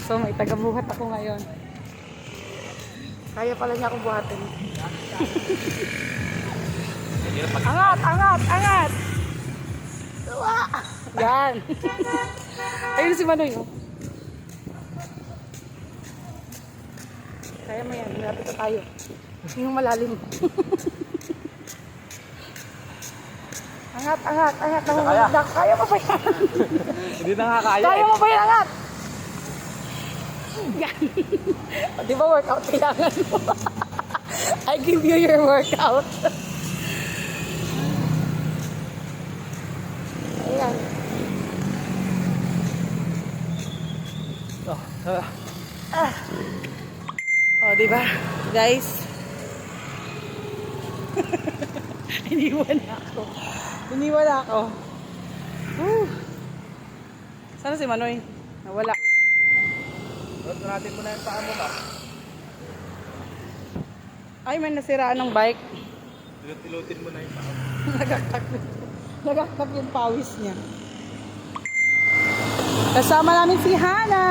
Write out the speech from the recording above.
So may tagabuhat ako ngayon. Kaya pala niya akong buhatin. Angat, angat, angat! Yan. Ayun si Manoy. Oh. Kaya mo yan. Malapit na tayo. Yung malalim. Angat, angat, angat. Kaya mo ba yan? Hindi na nga kaya. Kaya mo ba yan, angat? Yan. Di ba workout kailangan mo? I give you your workout. Ayan. Oh, di ba? Guys. Iniwan ako. Iniwan ako. Sana si Manoy? Nawala. Roto natin muna yung paa mo ba? Ay, may nasiraan ng bike. Ilutin mo na yung paa mo. Nagaktak yung pawis niya. Kasama namin si Hana.